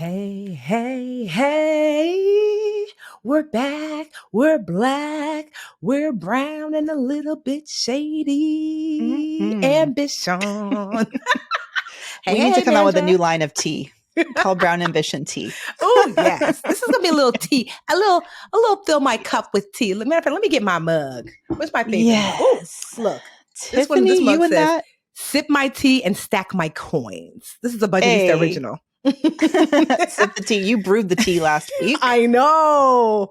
Hey, hey, hey, we're back, we're black, we're brown and a little bit shady. Mm-mm. Ambition. Hey, We need to hey, come out with a Amanda. new line of tea called Brown Ambition Tea. Oh, yes. This is gonna be a little tea, a little fill my cup with tea. Matter of fact, let me get my mug. Where's my favorite mug? Oh, Yes. look. This Tiffany, mug you and says, that. sip my tea and stack my coins. This is a Budgetista Hey, original. sip the tea. You brewed the tea last week. I know.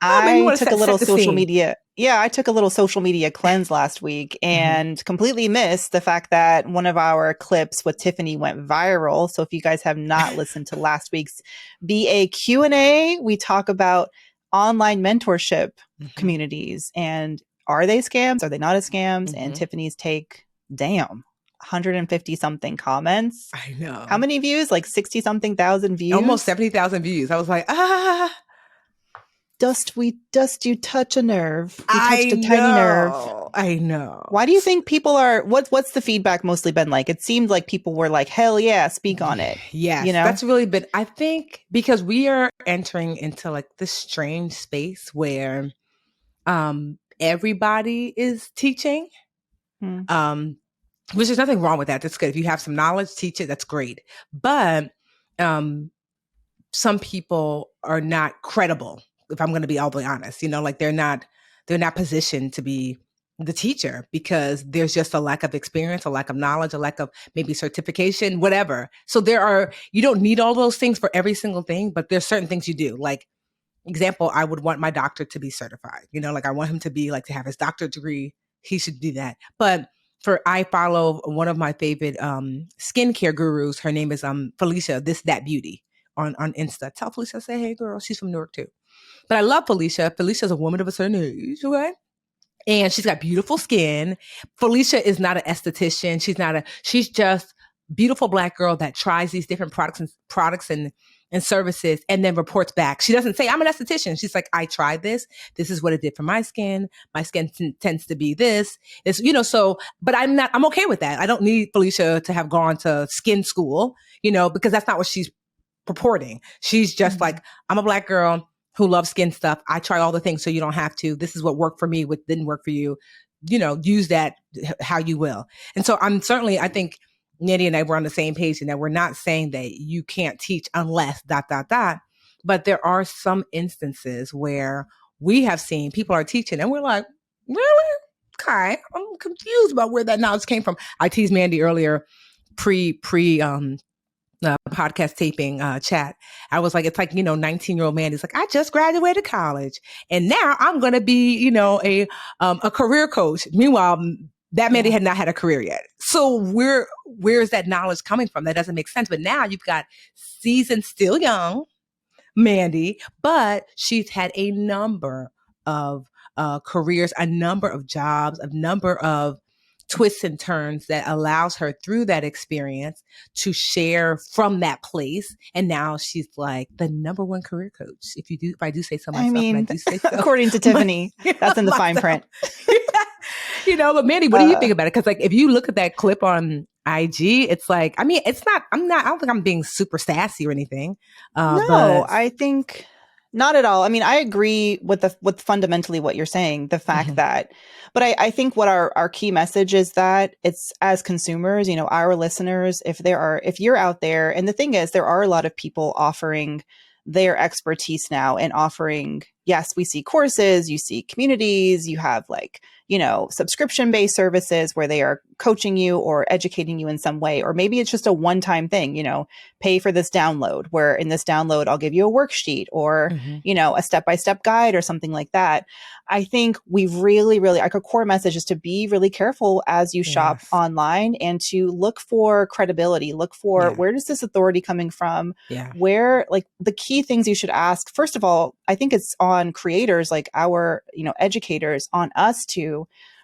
Oh, maybe you I want to took a set little the social scene. media. Yeah, I took a little social media cleanse last week Mhm. and completely missed the fact that one of our clips with Tiffany went viral. So if you guys have not listened to last week's BA Q&A, we talk about online mentorship Mhm. communities and are they scams? Are they not as scams? And Mhm. Tiffany's take, damn, 150 something comments. I How know. many views? Like 60 something thousand Almost views? 70,000 views. I was like, Dust you touch a nerve. We touched I a tiny nerve. know. I know. Why do you think people are what's the feedback mostly been like? It seemed like people were like, hell yeah, speak on it. You Yes, know? that's really been, I think, because we are entering into like this strange space where everybody is teaching. Hmm. Um, which there's nothing wrong with that. That's good. If you have some knowledge, teach it. That's great. But um some people are not credible, if I'm going to be all the way honest, like they're not positioned to be the teacher because there's just a lack of experience, a lack of knowledge, a lack of maybe certification, whatever. So you don't need all those things for every single thing, but there's certain things you do. Like, example, I would want my doctor to be certified, like I want him to be like, to have his doctorate degree. He should do that. But I follow one of my favorite skincare gurus. Her name is Felicia, This That Beauty on Insta. Tell Felicia, say, hey girl, she's from Newark too. But I love Felicia. Felicia's a woman of a certain age, okay? And she's got beautiful skin. Felicia is not an esthetician. She's just beautiful Black girl that tries these different products and services and then reports back. She doesn't say, I'm an esthetician. She's like, I tried this. This is what it did for my skin. My skin tends to be this. But I'm okay with that. I don't need Felicia to have gone to skin school, because that's not what she's purporting. She's just like, I'm a Black girl who loves skin stuff. I try all the things so you don't have to. This is what worked for me, what didn't work for you. Use that how you will. And so I think Nitty and I were on the same page in that we're not saying that you can't teach unless ... But there are some instances where we have seen people are teaching and we're like, really? Okay. I'm confused about where that knowledge came from. I teased Mandy earlier pre podcast taping chat. I was like, it's like, 19-year-old man. He's like, I just graduated college and now I'm going to be, a career coach. Meanwhile, that man had not had a career yet. So where's that knowledge coming from? That doesn't make sense. But now you've got seasoned, still young Mandy, but she's had a number of careers, a number of jobs, a number of twists and turns that allows her through that experience to share from that place. And now she's like the number one career coach. If I do say so myself, I and I mean, do say so, according to Tiffany, that's in the fine print. But Mandy, what do you think about it? Because like, if you look at that clip on IG, it's like, I mean, I don't think I'm being super sassy or anything. No, But I think not at all. I mean, I agree with fundamentally what you're saying, the fact Mhm. that, but I think what our key message is that it's as consumers, our listeners, if you're out there, and the thing is, there are a lot of people offering their expertise now and offering, yes, we see courses, you see communities, you have like, subscription-based services where they are coaching you or educating you in some way, or maybe it's just a one-time thing, pay for this download, where in this download, I'll give you a worksheet or, Mhm. a step-by-step guide or something like that. I think we really, really, our core message is to be really careful as you shop Yes. online and to look for credibility, look for Yeah. where does this authority coming from? Yeah. Where, like, the key things you should ask, first of all, I think it's on creators like our, educators, on us to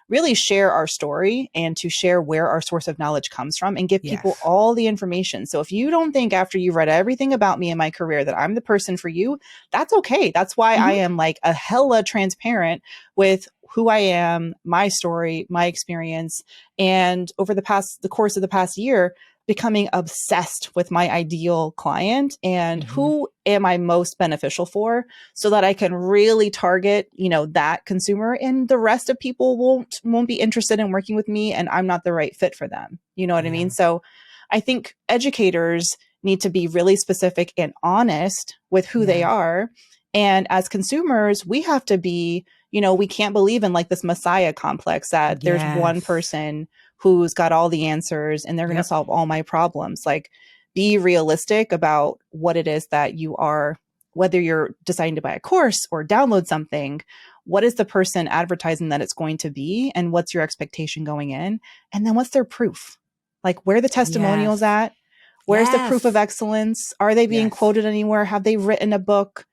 really share our story and to share where our source of knowledge comes from and give people Yes. all the information. So if you don't think after you've read everything about me and my career that I'm the person for you, that's okay. That's why I am like a hella transparent with who I am, my story, my experience. And over the course of the past year, becoming obsessed with my ideal client and Mm-hmm. who am I most beneficial for, so that I can really target, that consumer, and the rest of people won't be interested in working with me, and I'm not the right fit for them. You know what I Yeah. mean? So I think educators need to be really specific and honest with who they Yeah. are. And as consumers, we have to be, we can't believe in like this messiah complex that there's one Yes. person who's got all the answers and they're going to Yep. solve all my problems. Like, be realistic about what it is that you are, whether you're deciding to buy a course or download something. What is the person advertising that it's going to be? And what's your expectation going in? And then what's their proof? Like, where are the testimonials Yes. at? Where's the proof of Yes. excellence? Are they being Yes. quoted anywhere? Have they written a book?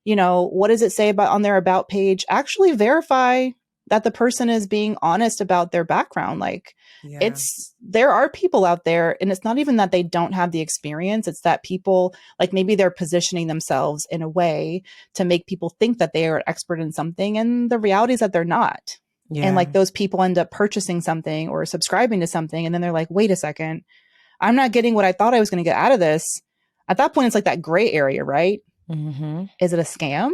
What does it say about on their about page? Actually verify that the person is being honest about their background. Like, Yeah. there are people out there, and it's not even that they don't have the experience. It's that people, like, maybe they're positioning themselves in a way to make people think that they are an expert in something. And the reality is that they're not. And Yeah. like, those people end up purchasing something or subscribing to something. And then they're like, wait a second, I'm not getting what I thought I was going to get out of this. At that point, it's like that gray area, right? Mm-hmm. Is it a scam?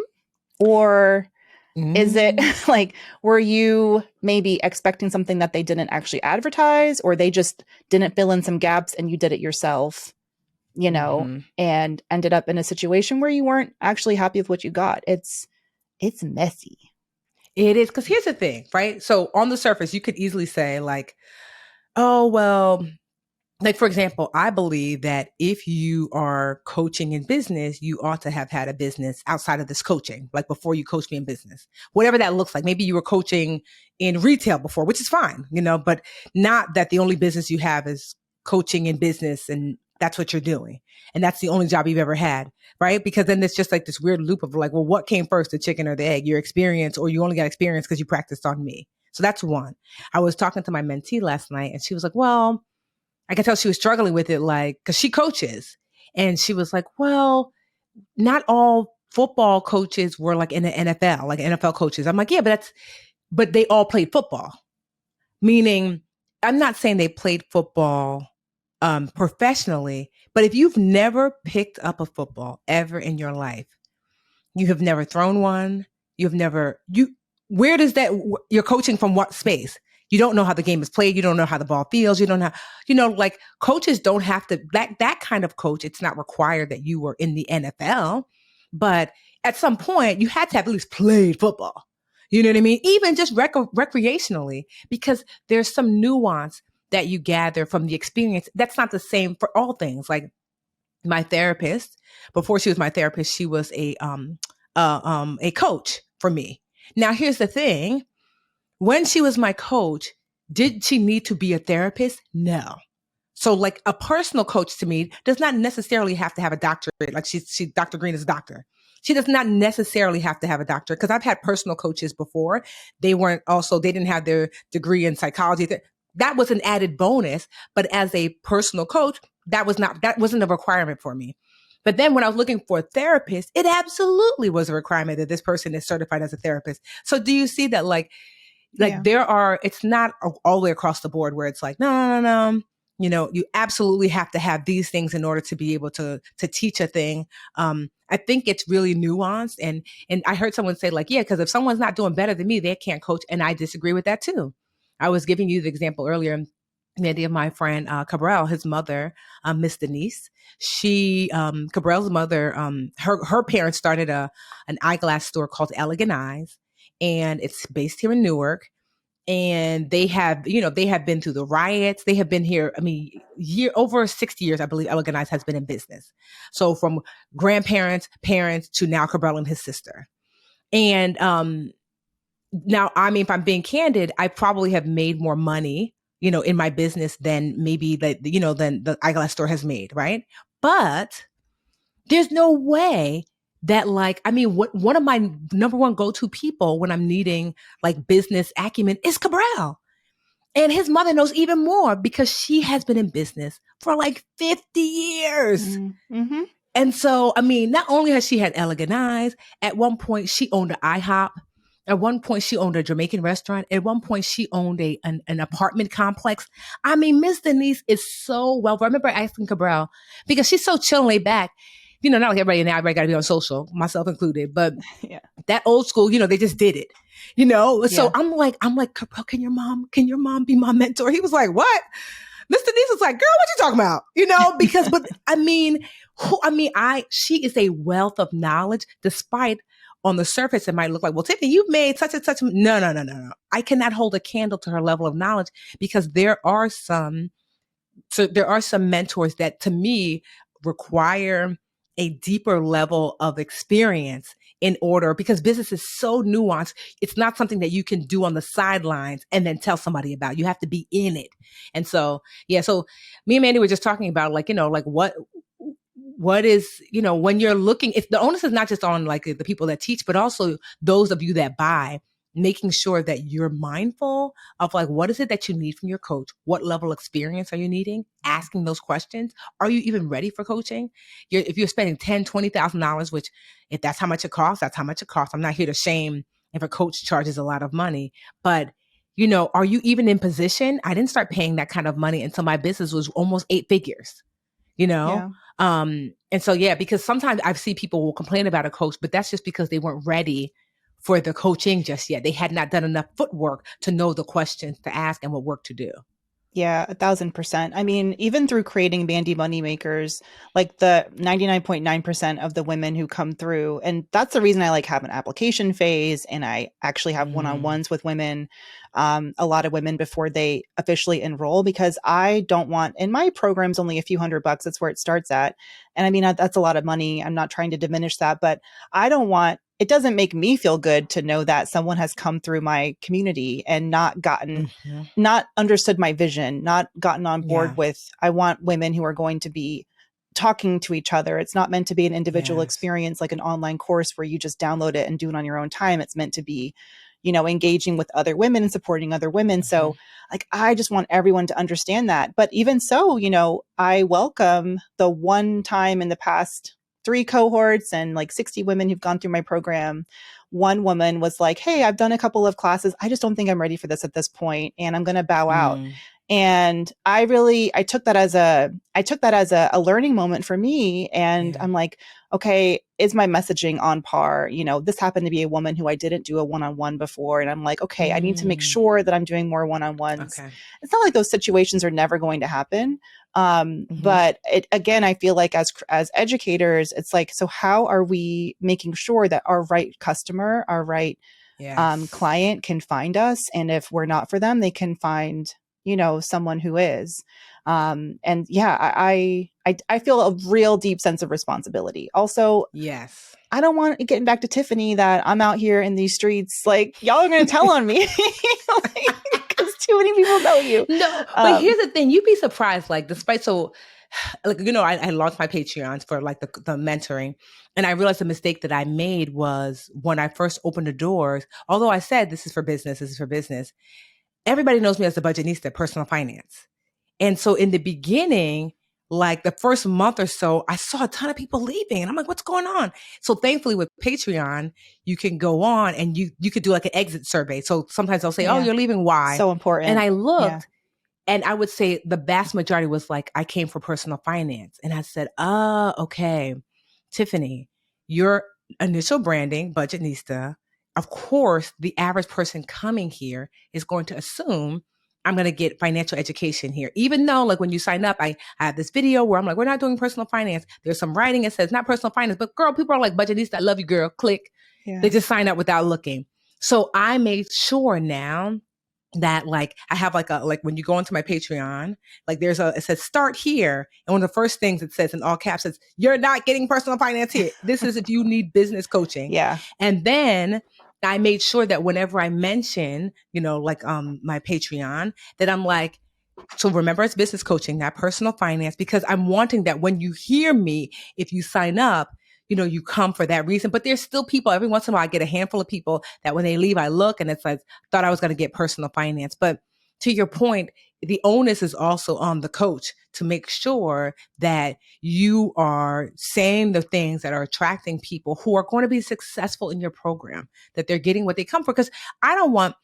Or is it Mm-hmm. like, were you maybe expecting something that they didn't actually advertise, or they just didn't fill in some gaps and you did it yourself, Mm-hmm. and ended up in a situation where you weren't actually happy with what you got? It's messy. It is, because here's the thing, right? So on the surface, you could easily say like, oh, well, like, for example, I believe that if you are coaching in business, you ought to have had a business outside of this coaching, like before you coach me in business, whatever that looks like. Maybe you were coaching in retail before, which is fine, but not that the only business you have is coaching in business and that's what you're doing. And that's the only job you've ever had, right? Because then it's just like this weird loop of like, well, what came first, the chicken or the egg, your experience, or you only got experience because you practiced on me. So that's one. I was talking to my mentee last night and she was like, well, I could tell she was struggling with it, like, because she coaches. And she was like, well, not all football coaches were like in the NFL, like NFL coaches. I'm like, yeah, but they all played football. Meaning, I'm not saying they played football professionally, but if you've never picked up a football ever in your life, you have never thrown one, where does that, you're coaching from what space? You don't know how the game is played. You don't know how the ball feels. You don't know, like coaches don't have to, that kind of coach, it's not required that you were in the NFL, but at some point you had to have at least played football. You know what I mean? Even just recreationally, because there's some nuance that you gather from the experience. That's not the same for all things. Like my therapist, before she was my therapist, she was a coach for me. Now, here's the thing. When she was my coach, did she need to be a therapist? No. So like a personal coach to me does not necessarily have to have a doctorate. Like Dr. Green is a doctor. She does not necessarily have to have a doctorate, because I've had personal coaches before. They didn't have their degree in psychology. That was an added bonus. But as a personal coach, that wasn't a requirement for me. But then when I was looking for a therapist, it absolutely was a requirement that this person is certified as a therapist. So do you see that Yeah. it's not all the way across the board where it's like, no, no, no, no. You absolutely have to have these things in order to be able to teach a thing. I think it's really nuanced. And I heard someone say like, yeah, because if someone's not doing better than me, they can't coach. And I disagree with that too. I was giving you the example earlier, Mandy, of my friend Cabral, his mother, Miss Denise. Cabral's mother, her parents started an eyeglass store called Elegant Eyes, and it's based here in Newark. And they have been through the riots. They have been here. I mean, over 60 years, I believe Elegant Eyes has been in business. So from grandparents, parents to now Cabral and his sister. And now, I mean, if I'm being candid, I probably have made more money, in my business than maybe than the eyeglass store has made, right? But there's no way that one of my number one go-to people when I'm needing like business acumen is Cabral. And his mother knows even more because she has been in business for like 50 years. Mm-hmm. And so, I mean, not only has she had Elegant Eyes, at one point she owned an IHOP. At one point, she owned a Jamaican restaurant. At one point, she owned an apartment complex. I mean, Miss Denise is so well. I remember asking Cabral, because she's so chill and laid back. You know, not like everybody now, everybody got to be on social, myself included. But Yeah. that old school, you know, they just did it. You know, so Yeah. I'm like, Cabral, can your mom be my mentor? He was like, what? Mr. Denise was like, girl, what you talking about? You know, because, but I mean, she is a wealth of knowledge, despite on the surface, it might look like, well, Tiffany, you've made such and such. No, no, no, no, no. I cannot hold a candle to her level of knowledge, because there are some mentors that to me require a deeper level of experience in order, because business is so nuanced. It's not something that you can do on the sidelines and then tell somebody about. You have to be in it. And so, yeah, so me and Mandy were just talking about, like, you know, like what is, you know, when you're looking, if the onus is not just on like the people that teach, but also those of you that buy, making sure that you're mindful of like, what is it that you need from your coach? What level of experience are you needing? Asking those questions. Are you even ready for coaching? If you're spending $10,000, $20,000, which if that's how much it costs, that's how much it costs. I'm not here to shame if a coach charges a lot of money, but you know, are you even in position? I didn't start paying that kind of money until my business was almost 8 figures, you know? Yeah. And so, yeah, because sometimes I see people will complain about a coach, but that's just because they weren't ready for the coaching just yet. They had not done enough footwork to know the questions to ask and what work to do. Yeah, 1,000%. I mean, even through creating Bandy Moneymakers, like the 99.9% of the women who come through, and that's the reason I like have an application phase, and I actually have one-on-ones with women, a lot of women before they officially enroll, because I don't want, in my program's only a few $100, that's where it starts at. And I mean, that's a lot of money. I'm not trying to diminish that, but I don't want, it doesn't make me feel good to know that someone has come through my community and not understood my vision, not gotten on board Yeah. with, I want women who are going to be talking to each other. It's not meant to be an individual Yes. experience like an online course where you just download it and do it on your own time. It's meant to be, you know, engaging with other women and supporting other women. So like, I just want everyone to understand that. But even so, you know, I welcome the one time in the past 3 cohorts and like 60 women who've gone through my program. One woman was like, hey, I've done a couple of classes. I just don't think I'm ready for this at this point, and I'm going to bow out. And I took that as a learning moment for me. And I'm like, okay, is my messaging on par? You know, this happened to be a woman who I didn't do a one-on-one before. And I'm like, okay, I need to make sure that I'm doing more one-on-ones. Okay. It's not like those situations are never going to happen. But again, I feel like as educators, it's like, so how are we making sure that our right customer, our right client can find us? And if we're not for them, they can find, you know, someone who is. And yeah, I feel a real deep sense of responsibility. Also, yes, I don't want, getting back to Tiffany, that I'm out here in these streets, like, y'all are going to tell on me because too many people know you. No, but here's the thing. You'd be surprised, like, despite like, you know, I launched my Patreons for like the mentoring, and I realized the mistake that I made was when I first opened the doors, although I said, this is for business, everybody knows me as the budgetista, personal finance. And so in the beginning, like the first month or so, I saw a ton of people leaving, and I'm like, what's going on? So thankfully with Patreon, you can go on and you could do like an exit survey. So sometimes they'll say, oh, you're leaving. Why? So important. And I looked, and I would say the vast majority was like, I came for personal finance. And I said, okay, Tiffany, your initial branding, budgetista, of course, the average person coming here is going to assume I'm going to get financial education here. Even though, like, when you sign up, I have this video where I'm like, we're not doing personal finance. There's some writing that says not personal finance, but girl, people are like, budgetista, I love you, girl. Click. Yeah. They just sign up without looking. So I made sure now that, like, I have like when you go into my Patreon, like it says start here. And one of the first things it says in all caps is, you're not getting personal finance here. This is if you need business coaching. Yeah. And then I made sure that whenever I mention, you know, like my Patreon, that I'm like, so remember, it's business coaching, not personal finance, because I'm wanting that when you hear me, if you sign up, you know, you come for that reason. But there's still people, every once in a while, I get a handful of people that when they leave, I look and it's like, thought I was going to get personal finance. But to your point, the onus is also on the coach to make sure that you are saying the things that are attracting people who are going to be successful in your program, that they're getting what they come for. Because I don't want,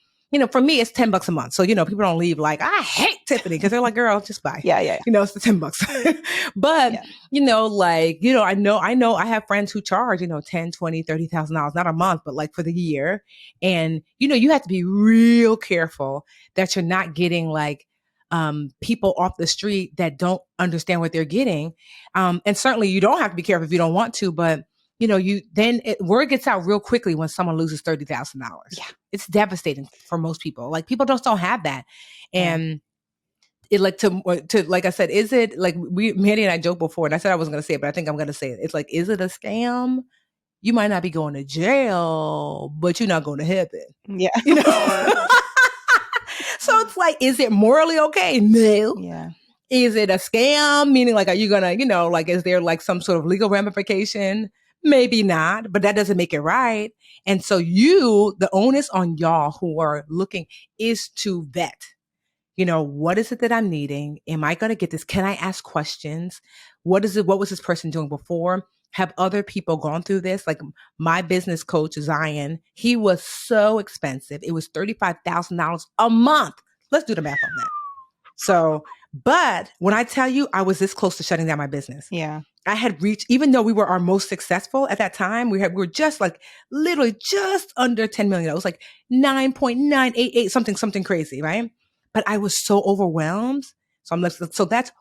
for me, it's $10 a month. So, people don't leave like, I hate Tiffany, because they're like, girl, just buy. Yeah. It's the $10. But, I know I have friends who charge, 10, 20, $30,000, not a month, but like for the year. And, you have to be real careful that you're not getting like, people off the street that don't understand what they're getting. And certainly you don't have to be careful if you don't want to, but word gets out real quickly when someone loses $30,000. Yeah. It's devastating for most people. Like people just don't have that. And it like to like I said, is it like Mandi and I joked before, and I said I wasn't going to say it, but I think I'm going to say it. It's like, is it a scam? You might not be going to jail, but you're not going to heaven. Yeah. So it's like, is it morally okay? No. Yeah. Is it a scam? Meaning like, are you going to, like, is there like some sort of legal ramification? Maybe not, but that doesn't make it right. And so the onus on y'all who are looking is to vet. What is it that I'm needing? Am I going to get this? Can I ask questions? What was this person doing before? Have other people gone through this? Like my business coach, Zion, he was so expensive. It was $35,000 a month. Let's do the math on that. So, but when I tell you, I was this close to shutting down my business. Yeah. I had reached, even though we were our most successful at that time, we were just like literally just under 10 million. It was like 9.988, something crazy, right? But I was so overwhelmed. So I'm like, so that's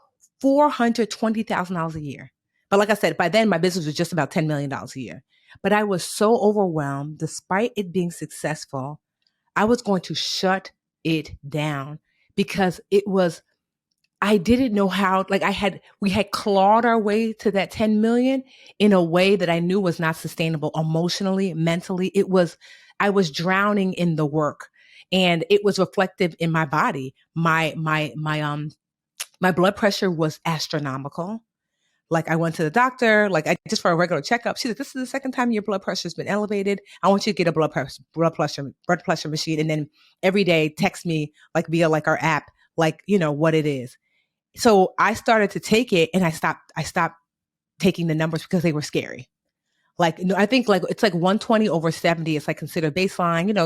$420,000 a year. But like I said, by then my business was just about $10 million a year. But I was so overwhelmed, despite it being successful, I was going to shut it down because I didn't know how, like we had clawed our way to that 10 million in a way that I knew was not sustainable emotionally, mentally. I was drowning in the work, and it was reflective in my body. My blood pressure was astronomical. Like I went to the doctor, just for a regular checkup. She said, this is the second time your blood pressure has been elevated. I want you to get a blood pressure machine. And then every day text me like via like our app, like, what it is. So I started to take it, and I stopped taking the numbers because they were scary. Like, I think like it's like 120 over 70. It's like considered baseline,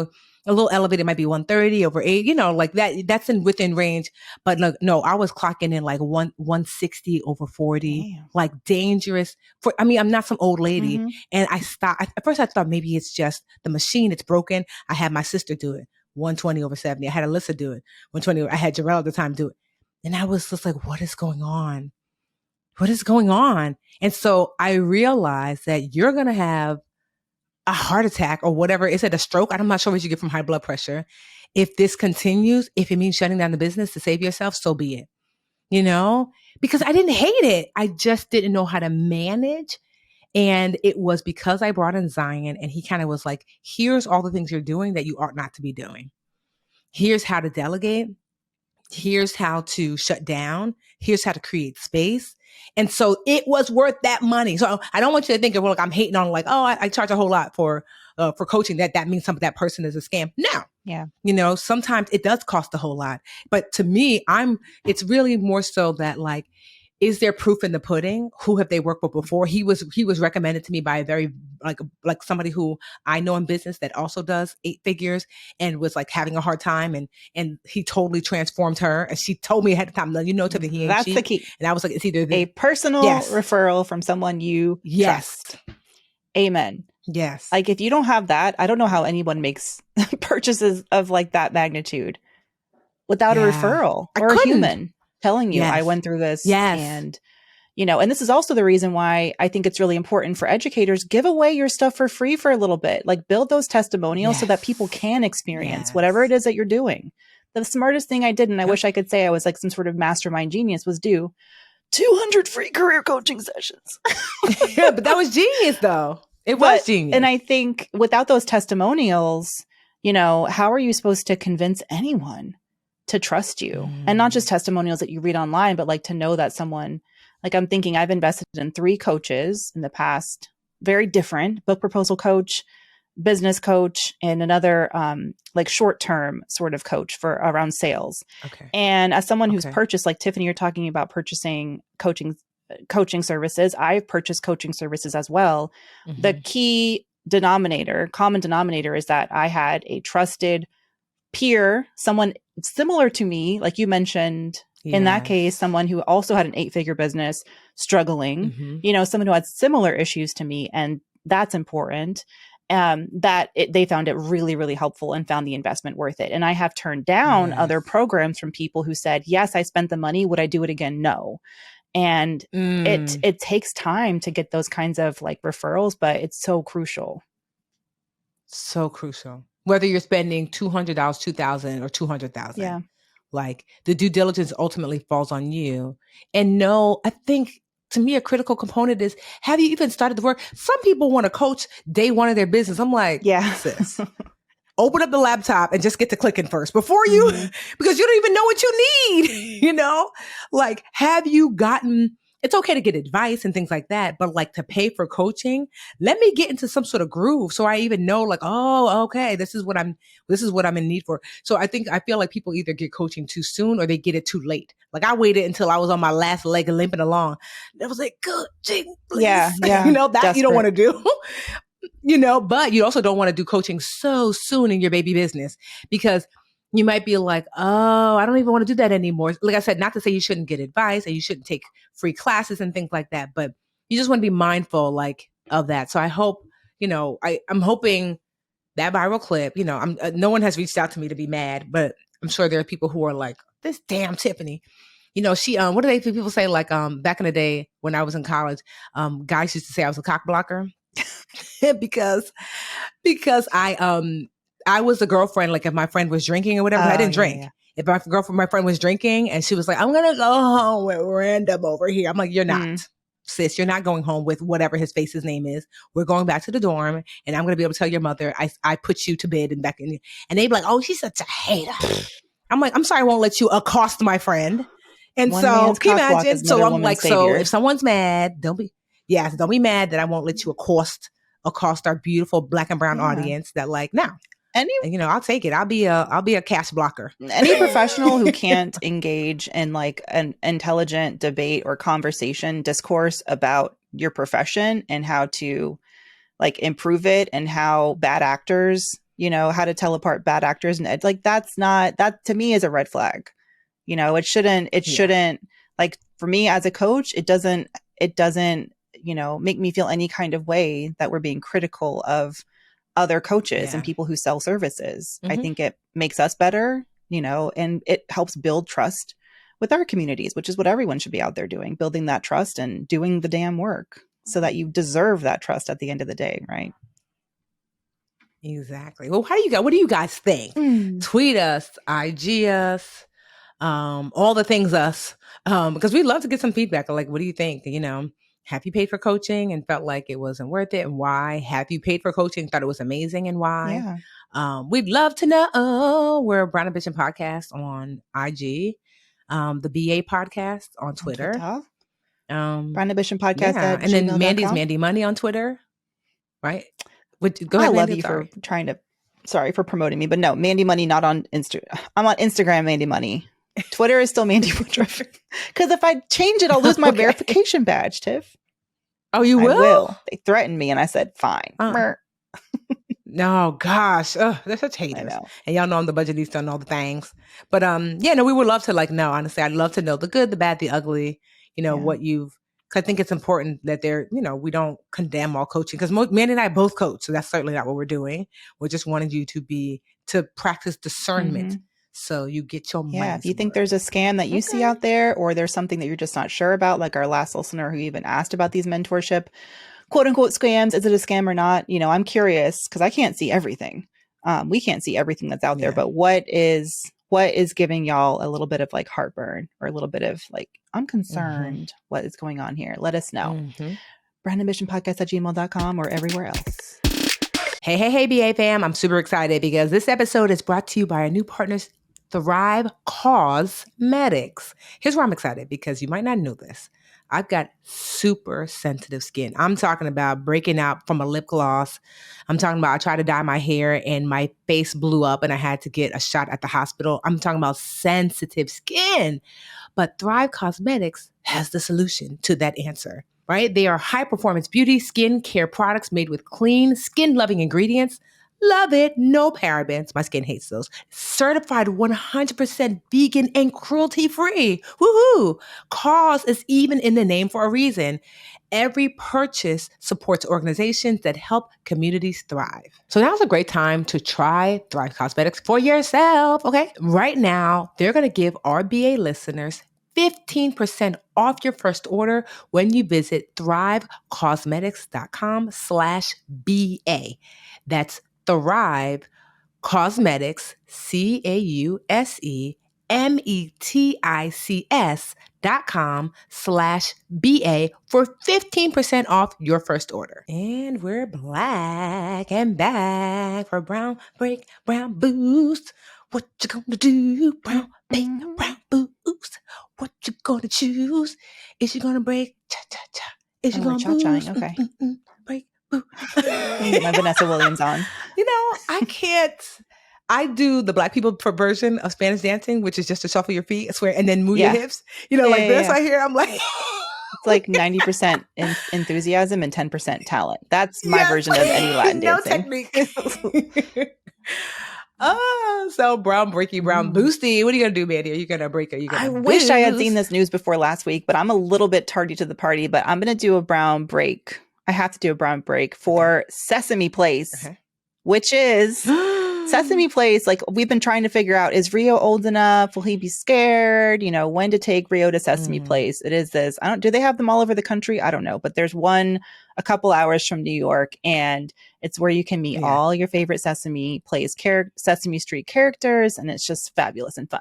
a little elevated might be 130 over 8, like that's within range. But no, I was clocking in like 160 over 40, Damn. Like dangerous I'm not some old lady. Mm-hmm. And I stopped. At first I thought maybe it's just the machine, it's broken. I had my sister do it, 120 over 70. I had Alyssa do it, 120. I had Jarrell at the time do it. And I was just like, what is going on? What is going on? And so I realized that you're going to have a heart attack or whatever. Is it a stroke? I'm not sure what you get from high blood pressure. If this continues, if it means shutting down the business to save yourself, so be it. Because I didn't hate it. I just didn't know how to manage. And it was because I brought in Zion, and he kind of was like, here's all the things you're doing that you ought not to be doing. Here's how to delegate. Here's how to shut down. Here's how to create space. And so it was worth that money. So I don't want you to think of like I'm hating on like, oh, I charge a whole lot for coaching. That means that person is a scam. No. Yeah. Sometimes it does cost a whole lot. But to me, it's really more so that like, is there proof in the pudding? Who have they worked with before? He was recommended to me by a very like somebody who I know in business that also does 8 figures and was like having a hard time, and he totally transformed her. And she told me ahead of time, Tiffany, he ain't That's cheap. the key. And I was like, it's either a personal referral from someone you trust. Amen. Yes. Like if you don't have that, I don't know how anyone makes purchases of like that magnitude without a referral or a human telling you, I went through this. And, and this is also the reason why I think it's really important for educators, give away your stuff for free for a little bit, like build those testimonials so that people can experience whatever it is that you're doing. The smartest thing I did, and I wish I could say I was like some sort of mastermind genius, was do 200 free career coaching sessions. Yeah, but that was genius though. It was genius. And I think without those testimonials, how are you supposed to convince anyone to trust you? And not just testimonials that you read online, but like to know that someone, like I'm thinking I've invested in 3 coaches in the past, very different book proposal coach, business coach and another like short-term sort of coach for around sales. Okay. And as someone who's Okay. purchased, like Tiffany, you're talking about purchasing coaching services. I've purchased coaching services as well. The common denominator is that I had a trusted peer, someone similar to me, like you mentioned, in that case, Yes. someone who also had an 8-figure business struggling, someone who had similar issues to me. And that's important. They found it really, really helpful and found the investment worth it. And I have turned down Yes. other programs from people who said, yes, I spent the money. Would I do it again? No. And it takes time to get those kinds of like referrals, but it's so crucial. So crucial. Whether you're spending $200, $2,000 or $200,000. Yeah. Like the due diligence ultimately falls on you. And no, I think to me, a critical component is, have you even started the work? Some people want to coach day one of their business. I'm like, yeah, sis, open up the laptop and just get to clicking first before you, because you don't even know what you need, like, have you gotten, it's okay to get advice and things like that, but like to pay for coaching, let me get into some sort of groove. So I even know like, oh, okay, this is what I'm in need for. So I feel like people either get coaching too soon or they get it too late. Like I waited until I was on my last leg and limping along. I was like, coaching, please. Yeah. that Desperate. You don't want to do. But you also don't want to do coaching so soon in your baby business, because you might be like, oh, I don't even want to do that anymore. Like I said, not to say you shouldn't get advice and you shouldn't take free classes and things like that, but you just want to be mindful like of that. So I hope, I'm hoping that viral clip, no one has reached out to me to be mad, but I'm sure there are people who are like, this damn Tiffany. She, what do people say? Like, back in the day when I was in college, guys used to say I was a cock blocker. because I was a girlfriend. Like if my friend was drinking or whatever, I didn't drink. Yeah. If my friend was drinking and she was like, I'm gonna go home with random over here, I'm like, you're not, sis. You're not going home with whatever his name is. We're going back to the dorm, and I'm gonna be able to tell your mother I put you to bed and back in. And they'd be like, oh, she's such a hater. I'm like, I'm sorry, I won't let you accost my friend. And One so can you imagine? So I'm like, savior. So if someone's mad, don't be mad that I won't let you accost our beautiful Black and brown audience that like, now, I'll take it. I'll be a cash blocker. Any professional who can't engage in like an intelligent debate or conversation discourse about your profession and how to like improve it, and how bad actors, how to tell apart bad actors, and like that to me is a red flag. It shouldn't, like, for me as a coach, it doesn't make me feel any kind of way that we're being critical of other coaches and people who sell services. I think it makes us better, and it helps build trust with our communities, which is what everyone should be out there doing, building that trust and doing the damn work so that you deserve that trust at the end of the day. Right. Exactly. Well, what do you guys think? Tweet us, IG us, all the things us, because we'd love to get some feedback. Like, what do you think? Have you paid for coaching and felt like it wasn't worth it, and why? Have you paid for coaching, thought it was amazing, and why? Yeah. We'd love to know. We're Brown Ambition Podcast on IG, the BA Podcast on Twitter. Brown Ambition Podcast at and then gmail.com. Mandy's Mandy Money on Twitter, right? Go ahead, I love Mandy, you for sorry for promoting me, but no, Mandy Money, not on Instagram. I'm on Instagram, Mandy Money. Twitter is still Mandy Woodruff. Because if I change it, I'll lose my verification badge, Tiff. Oh, you will? I will. They threatened me, and I said, fine. No, gosh. They're such haters. And y'all know I'm the budgetista and all the things. But we would love to know, honestly, I'd love to know the good, the bad, the ugly, what I think it's important that we don't condemn all coaching, because Mandy and I both coach. So that's certainly not what we're doing. We just wanted you to practice discernment. So you get your money. If you think there's a scam that you see out there, or there's something that you're just not sure about, like our last listener who even asked about these mentorship quote unquote scams, is it a scam or not? I'm curious, because I can't see everything. We can't see everything that's out there, but what is giving y'all a little bit of like heartburn, or a little bit of like, I'm concerned what is going on here? Let us know. BrownAmbitionPodcast@gmail.com or everywhere else. Hey, BA fam. I'm super excited because this episode is brought to you by our new partners, Thrive Cosmetics. Here's why I'm excited, because you might not know this. I've got super sensitive skin. I'm talking about breaking out from a lip gloss. I'm talking about I tried to dye my hair and my face blew up and I had to get a shot at the hospital. I'm talking about sensitive skin. But Thrive Cosmetics has the solution to that answer, right? They are high performance beauty skin care products made with clean, skin loving ingredients. Love it. No parabens. My skin hates those. Certified 100% vegan and cruelty free. Woohoo. Cause is even in the name for a reason. Every purchase supports organizations that help communities thrive. So now's a great time to try Thrive Cosmetics for yourself. Okay. Right now, they're going to give our BA listeners 15% off your first order when you visit thrivecosmetics.com/BA. That's Thrive Cosmetics, CAUSEMETICS.com/BA for 15% off your first order. And we're black and back for Brown Break, Brown Boost. What you gonna do? Brown Bake, Brown Boost. What you gonna choose? Is you gonna break? Cha-cha-cha. Is you gonna boost? Okay. Break, boo. Let me get my Vanessa Williams on. I can't. I do the Black people version of Spanish dancing, which is just to shuffle your feet, I swear, and then move your hips. This right here. I'm like, it's like 90% enthusiasm and 10% talent. That's my version of any Latin dancing. No technique. So brown breaky, brown boosty. What are you gonna do, Mandy? Are you gonna break? Are you gonna? I wish I had seen this news before last week, but I'm a little bit tardy to the party. But I'm gonna do a brown break. I have to do a brown break for Sesame Place, which is Sesame Place. Like, we've been trying to figure out, is Rio old enough? Will he be scared? When to take Rio to Sesame Place? It is this. Do they have them all over the country? I don't know, but there's one a couple hours from New York, and it's where you can meet all your favorite Sesame Place Sesame Street characters, and it's just fabulous and fun.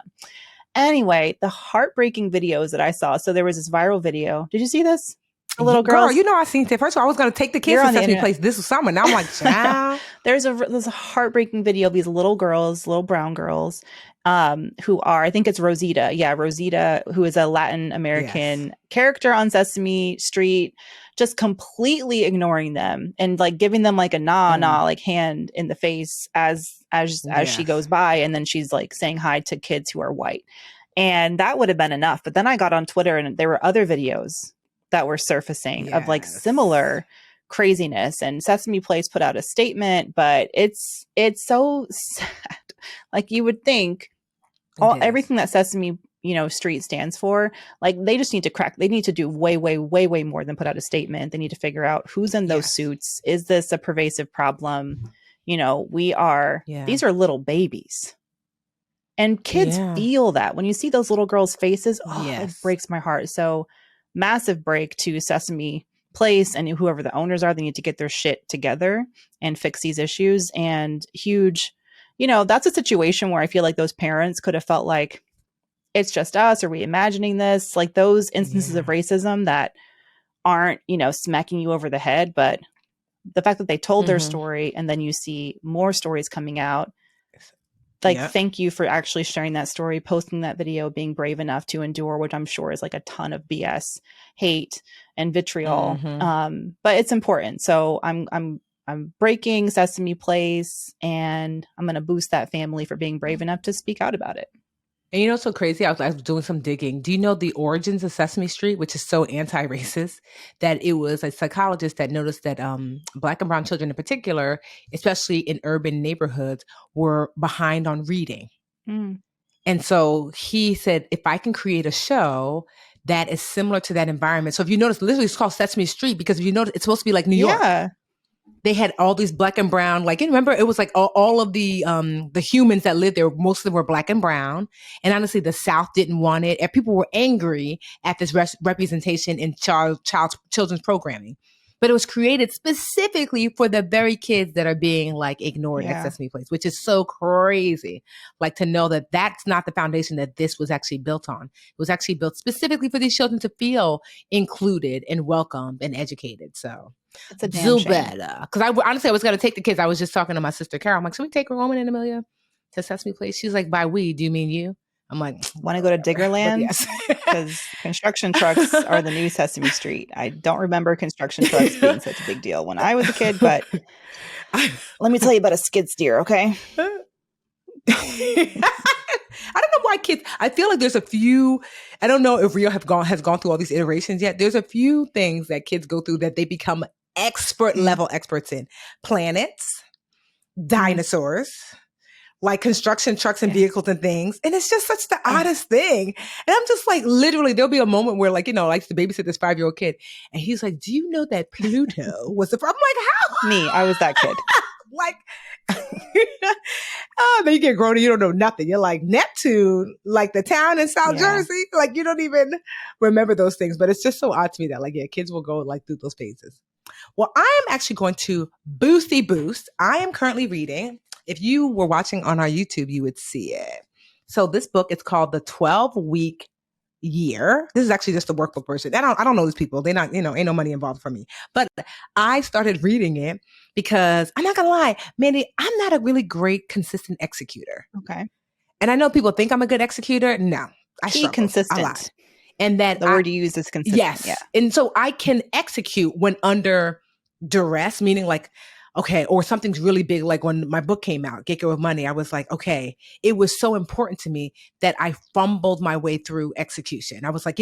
Anyway, the heartbreaking videos that I saw. So there was this viral video. Did you see this? The little girls. Girl, I seen it. First of all, I was going to take the kids to Sesame Place this summer. Now I'm like, child. There's a heartbreaking video of these little girls, little brown girls, who are, I think it's Rosita. Yeah, Rosita, who is a Latin American character on Sesame Street, just completely ignoring them and like giving them like a nah, like hand in the face as she goes by. And then she's like saying hi to kids who are white. And that would have been enough. But then I got on Twitter and there were other videos that were surfacing of like similar craziness, and Sesame Place put out a statement, but it's so sad. Like, you would think everything that Sesame Street stands for, like, they just need to they need to do way more than put out a statement. They need to figure out who's in those suits. Is this a pervasive problem? These are little babies. And kids feel that when you see those little girls' faces, it breaks my heart. So massive break to Sesame Place and whoever the owners are. They need to get their shit together and fix these issues. And huge, that's a situation where I feel like those parents could have felt like, it's just us. Are we imagining this? Like, those instances of racism that aren't, smacking you over the head. But the fact that they told their story, and then you see more stories coming out. Like, thank you for actually sharing that story, posting that video, being brave enough to endure, which I'm sure is like a ton of BS, hate, and vitriol. But it's important. So I'm breaking Sesame Place, and I'm going to boost that family for being brave enough to speak out about it. And what's so crazy? I was doing some digging. Do you know the origins of Sesame Street, which is so anti-racist, that it was a psychologist that noticed that Black and brown children in particular, especially in urban neighborhoods, were behind on reading. And so he said, if I can create a show that is similar to that environment. So if you notice, literally it's called Sesame Street because if you notice, it's supposed to be like New York. Yeah. They had all these Black and brown, like, you remember, it was like all of the humans that lived there, most of them were Black and brown. And honestly, the South didn't want it. And people were angry at this representation in children's programming. But it was created specifically for the very kids that are being like ignored at Sesame Place, which is so crazy. Like, to know that that's not the foundation that this was actually built on. It was actually built specifically for these children to feel included and welcomed and educated. So it's a damn shame. Because honestly, I was going to take the kids. I was just talking to my sister Carol. I'm like, should we take Roman and Amelia to Sesame Place? She's like, by we, do you mean you? I'm like, Want to go to but Diggerland? yes. Because construction trucks are the new Sesame Street. I don't remember construction trucks being such a big deal when I was a kid, but let me tell you about a skid steer, okay? I don't know why kids. I feel like there's a few. I don't know if Rio has gone through all these iterations yet. There's a few things that kids go through that they become expert level experts in: planets, Mm. dinosaurs, like construction trucks and Yeah. vehicles and things. And it's just such the Oh, oddest thing. And I'm just like, literally, there'll be a moment where, like, I used to babysit this 5-year-old kid, and he's like, "Do you know that Pluto was the?" I'm like, "How?" me, I was that kid. Like, oh, then you get grown and you don't know nothing. You're like Neptune, like the town in South Yeah. Jersey. Like you don't even remember those things. But it's just so odd to me that like, yeah, kids will go like through those phases. Well, I'm actually going to Boosie Boost. I am currently reading. If you were watching on our YouTube, you would see it. So this book is called The 12-Week Year. This is actually just the workbook version. I don't know these people. They're not, ain't no money involved for me. But I started reading it because I'm not gonna lie, Mandy, I'm not a really great consistent executor. Okay. And I know people think I'm a good executor. No, I Key struggle a lot. consistent. And that The word you use is consistent. yes. Yeah. And so I can execute when under duress, meaning like, okay, or something's really big. Like when my book came out, Get Go with Money, I was like, okay, it was so important to me that I fumbled my way through execution. I was like,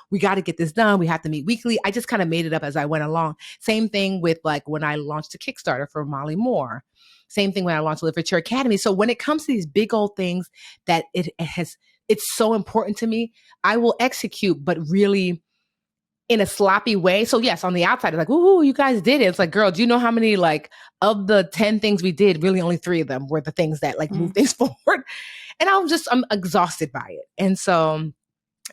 we got to get this done. We have to meet weekly. I just kind of made it up as I went along. Same thing with like when I launched a Kickstarter for Molly Moore. Same thing when I launched Literature Academy. So when it comes to these big old things that it's so important to me, I will execute, but really in a sloppy way. So yes, on the outside, it's like, ooh, you guys did it. It's like, girl, do you know how many, like, of the 10 things we did, really only 3 of them were the things that like move things forward. And I'm exhausted by it. And so,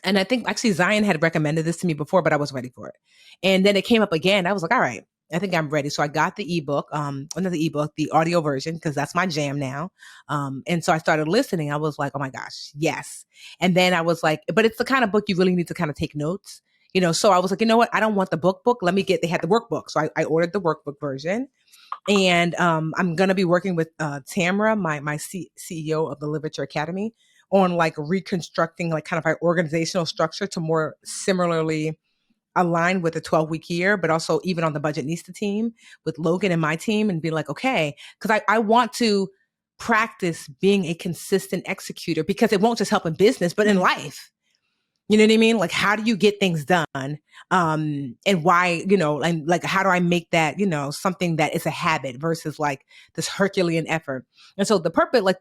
and I think actually Zion had recommended this to me before, but I wasn't ready for it. And then it came up again. I was like, all right, I think I'm ready. So I got the ebook, not the ebook, the audio version, because that's my jam now. And so I started listening. I was like, oh my gosh, yes. And then I was like, but it's the kind of book you really need to kind of take notes. So I was like, you know what? I don't want the book. They had the workbook. So I ordered the workbook version. And I'm going to be working with Tamara, my CEO of the Literature Academy, on like reconstructing like kind of our organizational structure to more similarly align with a 12-week year, but also even on the Budgetnista team with Logan and my team and be like, okay, because I want to practice being a consistent executor because it won't just help in business, but in life. You know what I mean? Like, how do you get things done? And why, and like, how do I make that, something that is a habit versus like this Herculean effort? And so the purpose, like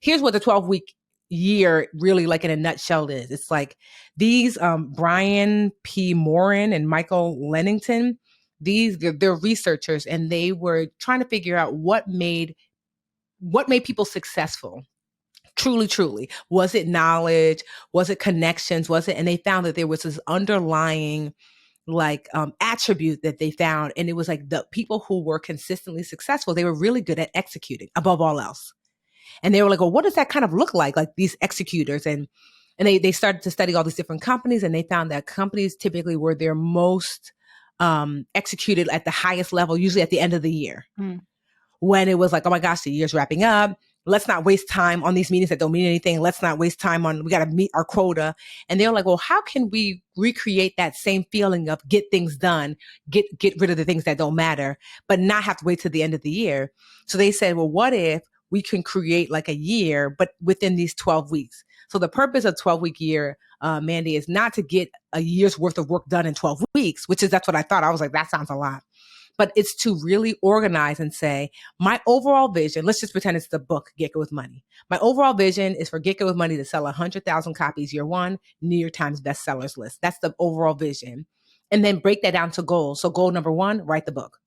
here's what the 12-week year really like in a nutshell is. It's like these, Brian P. Morin and Michael Lennington, they're researchers and they were trying to figure out what made people successful. Truly. Was it knowledge? Was it connections? And they found that there was this underlying like attribute that they found. And it was like the people who were consistently successful, they were really good at executing above all else. And they were like, well, what does that kind of look like these executors? And they started to study all these different companies and they found that companies typically were their most executed at the highest level, usually at the end of the year. When it was like, oh my gosh, the year's wrapping up. Let's not waste time on these meetings that don't mean anything. Let's not waste time we got to meet our quota. And they're like, well, how can we recreate that same feeling of get things done, get rid of the things that don't matter, but not have to wait till the end of the year? So they said, well, what if we can create like a year, but within these 12 weeks? So the purpose of 12-week year, Mandy, is not to get a year's worth of work done in 12 weeks, that's what I thought. I was like, that sounds a lot. But it's to really organize and say, my overall vision, let's just pretend it's the book, Get Go with Money. My overall vision is for Get Go with Money to sell 100,000 copies year one, New York Times bestsellers list. That's the overall vision. And then break that down to goals. So goal number 1, write the book.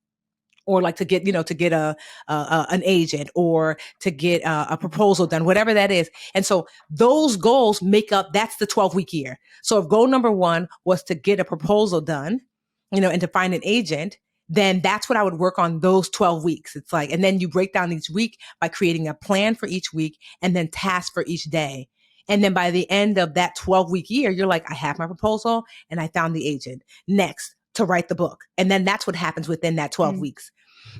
Or like to get an agent or to get a proposal done, whatever that is. And so those goals make up, that's the 12-week year. So if goal number 1 was to get a proposal done, and to find an agent, then that's what I would work on those 12 weeks. It's like, and then you break down each week by creating a plan for each week and then tasks for each day. And then by the end of that 12-week year, you're like, I have my proposal and I found the agent. Next, to write the book. And then that's what happens within that 12 weeks.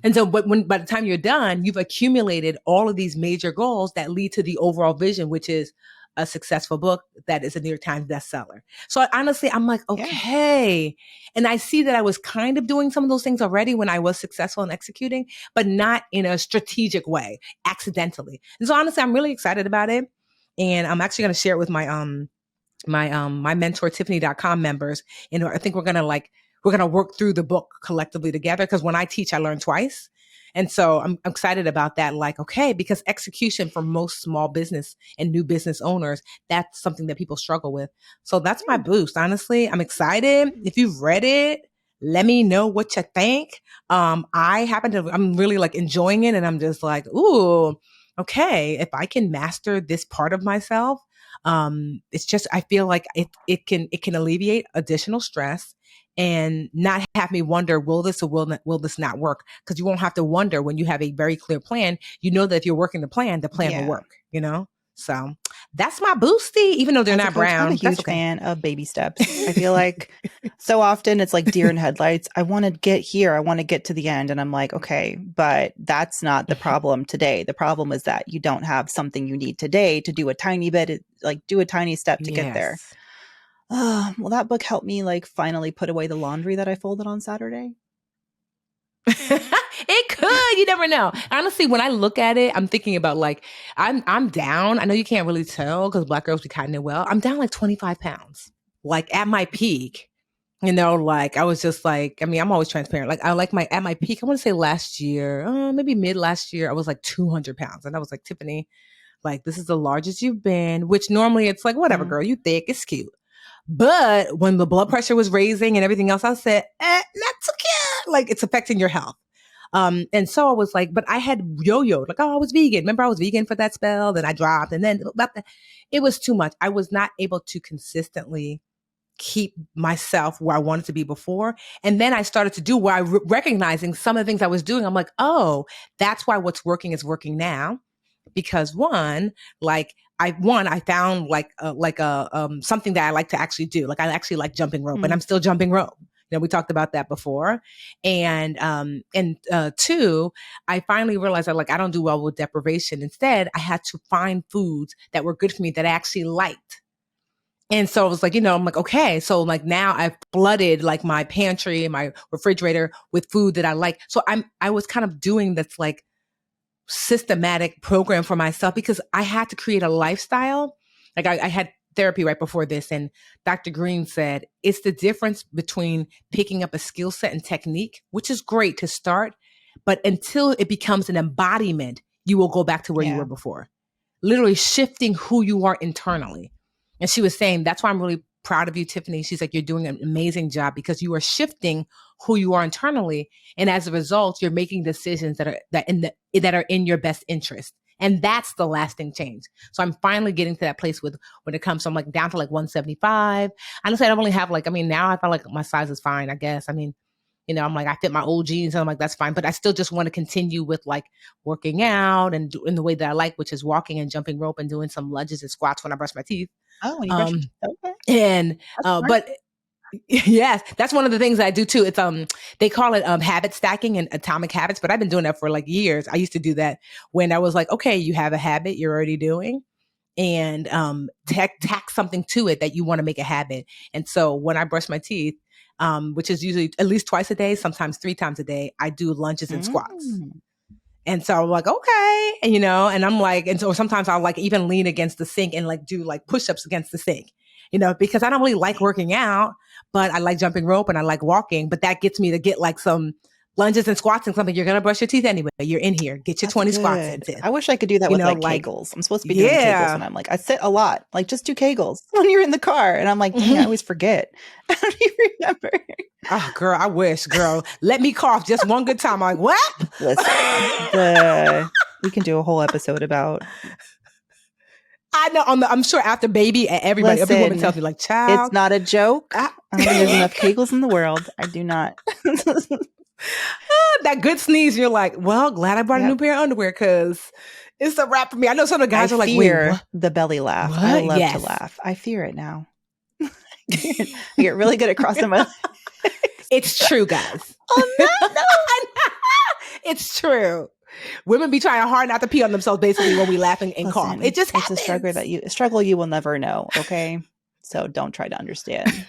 And so, but by the time you're done, you've accumulated all of these major goals that lead to the overall vision, which is a successful book that is a New York Times bestseller. So honestly, I'm like, Yeah. okay. And I see that I was kind of doing some of those things already when I was successful in executing, but not in a strategic way, accidentally. And so honestly, I'm really excited about it. And I'm actually going to share it with my mentortiffany.com members. And I think we're gonna work through the book collectively together, because when I teach, I learn twice. And so I'm excited about that. Like, okay, because execution for most small business and new business owners, that's something that people struggle with. So that's my boost. Honestly, I'm excited. If you've read it, let me know what you think. I'm really like enjoying it, and I'm just like, ooh, okay, if I can master this part of myself, it's just, I feel like it can alleviate additional stress and not have me wonder, will this or will this not work? Because you won't have to wonder when you have a very clear plan. You know that if you're working the plan will Yeah. work, you know? So that's my boosty, even though they're As a not coach, I'm a brown. That's huge okay. fan of baby steps. I feel like so often it's like deer in headlights. I want to get here. I want to get to the end. And I'm like, okay, but that's not the problem today. The problem is that you don't have something you need today to do a tiny bit, like do a tiny step to get there. Yes. Well, that book helped me like finally put away the laundry that I folded on Saturday. It could. You never know. Honestly, when I look at it, I'm thinking about like, I'm down. I know you can't really tell because Black girls be hiding it well. I'm down like 25 pounds, like at my peak. You know, like I was just like, I mean, I'm always transparent. Like at my peak, I want to say last year, maybe mid last year, I was like 200 pounds. And I was like, Tiffany, like this is the largest you've been, which normally it's like, whatever, girl, you thick, it's cute. But when the blood pressure was raising and everything else, I said, not so cute. Like it's affecting your health. And so I was like, but I had yo-yoed, like, oh, I was vegan. Remember I was vegan for that spell, then I dropped, and then it was too much. I was not able to consistently keep myself where I wanted to be before. And then I started to do where recognizing some of the things I was doing. I'm like, oh, that's why what's working is working now. Because I found something that I like to actually do. Like I actually like jumping rope, and I'm still jumping rope. You know, we talked about that before. And two, I finally realized that like I don't do well with deprivation. Instead, I had to find foods that were good for me that I actually liked. And so I was like, I'm like, okay. So like now I've flooded like my pantry and my refrigerator with food that I like. So I was kind of doing this like systematic program for myself because I had to create a lifestyle. Like I had therapy right before this, and Dr. Green said, it's the difference between picking up a skill set and technique, which is great to start, but until it becomes an embodiment, you will go back to where you were before. Literally shifting who you are internally. And she was saying, that's why I'm really proud of you, Tiffany. She's like, you're doing an amazing job because you are shifting who you are internally. And as a result, you're making decisions that are in your best interest. And that's the lasting change. So I'm finally getting to that place when it comes to, I'm like down to like 175. Honestly, I don't really have now I feel like my size is fine, I guess. I mean, I'm like, I fit my old jeans and I'm like, that's fine. But I still just want to continue with like working out and in the way that I like, which is walking and jumping rope and doing some lunges and squats when I brush my teeth. Oh, when you brush your teeth. Okay. And, but yes, that's one of the things that I do too. It's, they call it, habit stacking and atomic habits, but I've been doing that for like years. I used to do that when I was like, okay, you have a habit you're already doing, and, tack something to it that you want to make a habit. And so when I brush my teeth, which is usually at least twice a day, sometimes 3 times a day, I do lunges and squats. And so I'm like, okay. And, and I'm like, and so sometimes I'll like even lean against the sink and like do like push-ups against the sink, because I don't really like working out, but I like jumping rope and I like walking, but that gets me to get like some lunges and squats and something. You're going to brush your teeth anyway. You're in here. Get your That's 20 good. squats in, sis. I wish I could do that with like Kegels. I'm supposed to be doing Kegels, and I'm like, I sit a lot. Like, just do Kegels when you're in the car. And I'm like, dang, I always forget. I don't even remember. Oh, girl, I wish, girl. Let me cough just one good time. I'm like, what? Listen, we can do a whole episode about. I know. I'm sure after baby, every woman tells me like, child, it's not a joke. I don't think there's enough Kegels in the world. I do not. That good sneeze. You're like, well, glad I brought a new pair of underwear because it's a wrap for me. I know some of the guys are like, wait, the belly laugh. What? I love to laugh. I fear it now. I get really good at crossing my legs. It's true, guys. On that note. It's true. Women be trying hard not to pee on themselves basically when we laughing and cough. Listen, It just it's happens. a struggle you will never know, okay? So don't try to understand.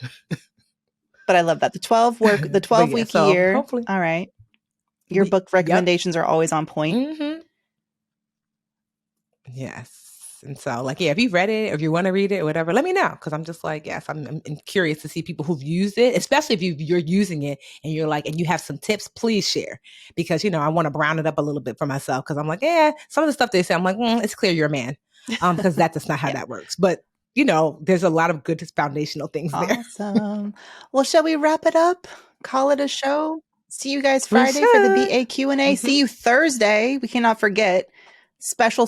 But I love that. The 12-week year. Hopefully. All right. Your book recommendations are always on point. Mm-hmm. Yes. And so, like, yeah, if you've read it, or if you want to read it, or whatever, let me know. Because I'm just like, yes, I'm curious to see people who've used it, especially if you're using it and you're like, and you have some tips, please share. Because, I want to brown it up a little bit for myself. Because I'm like, some of the stuff they say, I'm like, it's clear you're a man. Because that's just not how that works. But, there's a lot of good foundational things there. Awesome. Well, shall we wrap it up? Call it a show? See you guys Friday for the BA Q&A. Mm-hmm. See you Thursday. We cannot forget. Special.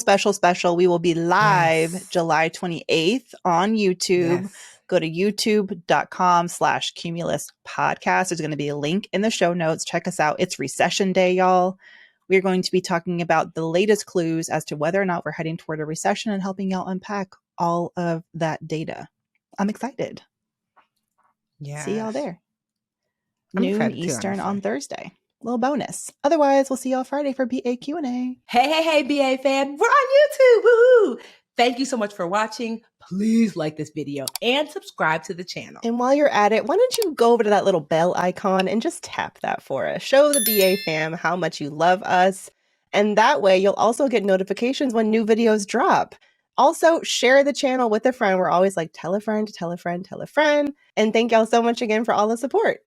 We will be live July 28th on YouTube. Yes. Go to youtube.com/Cumulus podcast. There's going to be a link in the show notes. Check us out. It's recession day, y'all. We're going to be talking about the latest clues as to whether or not we're heading toward a recession and helping y'all unpack all of that data. I'm excited. Yeah. See y'all there. Noon Eastern on Thursday. Little bonus. Otherwise, we'll see y'all Friday for BA Q&A. Hey, BA fam. We're on YouTube. Woohoo! Thank you so much for watching. Please like this video and subscribe to the channel. And while you're at it, why don't you go over to that little bell icon and just tap that for us. Show the BA fam how much you love us. And that way, you'll also get notifications when new videos drop. Also, share the channel with a friend. We're always like, tell a friend, tell a friend, tell a friend. And thank y'all so much again for all the support.